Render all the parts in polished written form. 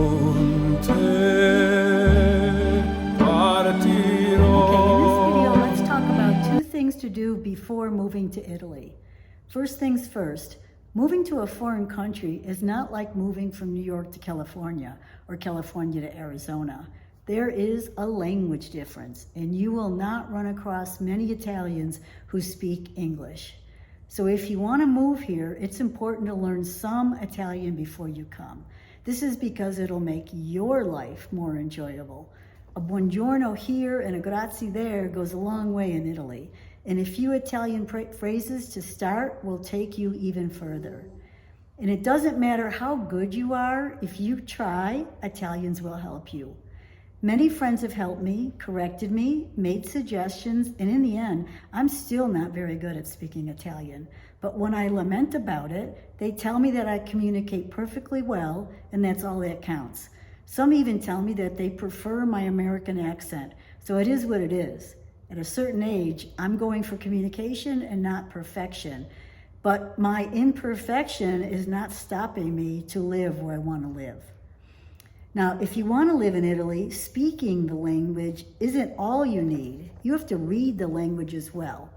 con te partirò. Okay, in this video, let's talk about 2 things to do before moving to Italy. First things first, moving to a foreign country is not like moving from New York to California or California to Arizona. There is a language difference, and you will not run across many Italians who speak English. So if you want to move here, it's important to learn some Italian before you come. This is because it'll make your life more enjoyable. A buongiorno here and a grazie there goes a long way in Italy, and a few Italian phrases to start will take you even further. And it doesn't matter how good you are, if you try, Italians will help you. Many friends have helped me, corrected me, made suggestions, and in the end, I'm still not very good at speaking Italian. But when I lament about it, they tell me that I communicate perfectly well, and that's all that counts. Some even tell me that they prefer my American accent, so it is what it is. At a certain age, I'm going for communication and not perfection. But my imperfection is not stopping me to live where I want to live. Now, if you want to live in Italy, speaking the language isn't all you need. You have to read the language as well.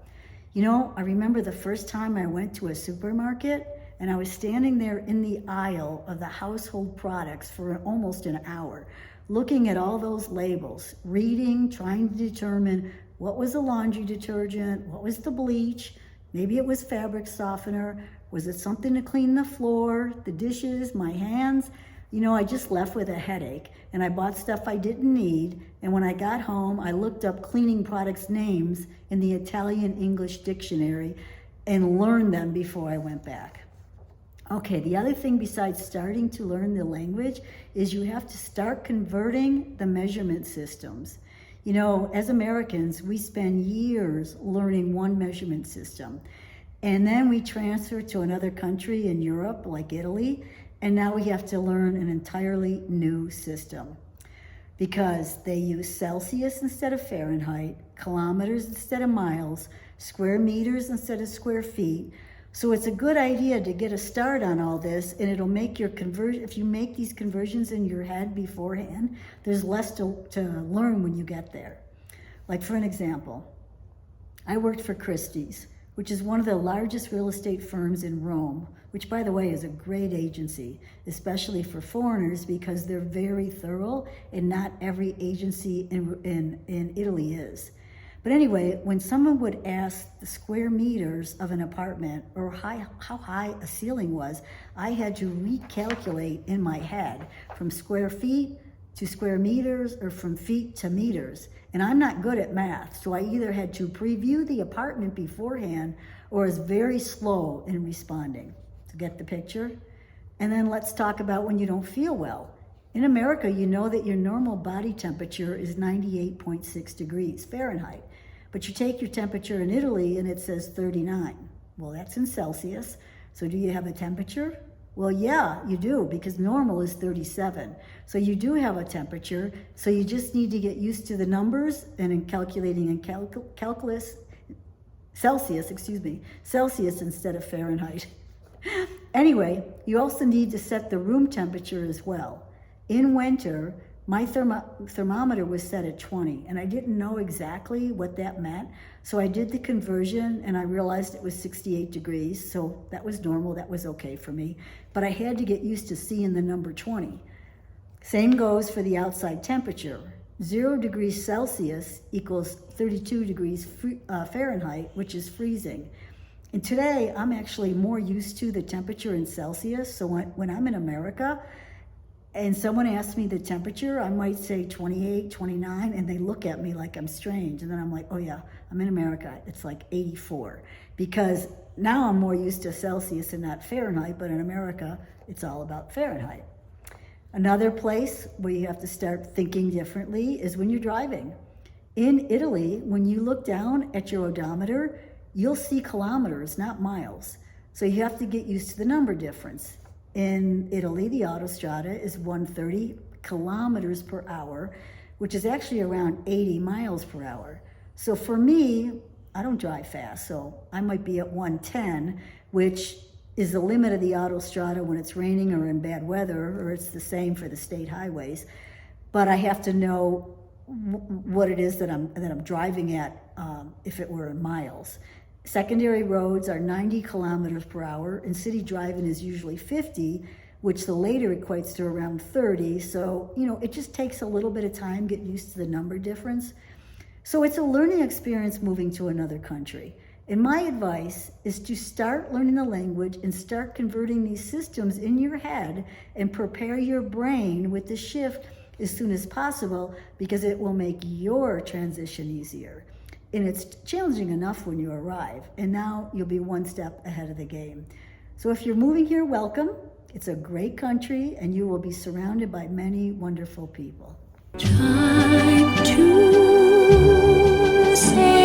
You know, I remember the first time I went to a supermarket and I was standing there in the aisle of the household products for almost an hour, looking at all those labels, reading, trying to determine what was the laundry detergent, what was the bleach, maybe it was fabric softener, was it something to clean the floor, the dishes, my hands? You know, I just left with a headache, and I bought stuff I didn't need, and when I got home, I looked up cleaning products' names in the Italian-English dictionary and learned them before I went back. Okay, the other thing besides starting to learn the language is you have to start converting the measurement systems. You know, as Americans, we spend years learning one measurement system, and then we transfer to another country in Europe, like Italy, and now we have to learn an entirely new system because they use Celsius instead of Fahrenheit, kilometers instead of miles, square meters instead of square feet. So it's a good idea to get a start on all this, and it'll make your conversion, if you make these conversions in your head beforehand, there's less to learn when you get there. Like for an example, I worked for Christie's, which is one of the largest real estate firms in Rome, which by the way is a great agency, especially for foreigners because they're very thorough and not every agency in Italy is. But anyway, when someone would ask the square meters of an apartment or how high a ceiling was, I had to recalculate in my head from square feet to square meters or from feet to meters. And I'm not good at math, so I either had to preview the apartment beforehand or was very slow in responding. To get the picture? And then let's talk about when you don't feel well. In America, you know that your normal body temperature is 98.6 degrees Fahrenheit, but you take your temperature in Italy and it says 39. Well, that's in Celsius. So do you have a temperature? Well, yeah, you do, because normal is 37. So you do have a temperature, so you just need to get used to the numbers and in calculating in Celsius instead of Fahrenheit. Anyway, you also need to set the room temperature as well. In winter, my thermometer was set at 20, and I didn't know exactly what that meant. So I did the conversion, and I realized it was 68 degrees, so that was normal, that was okay for me. But I had to get used to seeing the number 20. Same goes for the outside temperature. 0 degrees Celsius equals 32 degrees Fahrenheit, which is freezing. And today, I'm actually more used to the temperature in Celsius, so when I'm in America, and someone asks me the temperature, I might say 28, 29, and they look at me like I'm strange. And then I'm like, oh yeah, I'm in America, it's like 84. Because now I'm more used to Celsius and not Fahrenheit, but in America, it's all about Fahrenheit. Another place where you have to start thinking differently is when you're driving. In Italy, when you look down at your odometer, you'll see kilometers, not miles. So you have to get used to the number difference. In Italy, the autostrada is 130 kilometers per hour, which is actually around 80 miles per hour. So for me, I don't drive fast, so I might be at 110, which is the limit of the autostrada when it's raining or in bad weather, or it's the same for the state highways. But I have to know what it is that I'm driving at if it were in miles. Secondary roads are 90 kilometers per hour, and city driving is usually 50, which the later equates to around 30. So, it just takes a little bit of time, get used to the number difference. So it's a learning experience moving to another country. And my advice is to start learning the language and start converting these systems in your head and prepare your brain with the shift as soon as possible, because it will make your transition easier. And it's challenging enough when you arrive, and now you'll be one step ahead of the game. So if you're moving here, welcome. It's a great country, and you will be surrounded by many wonderful people. Try to say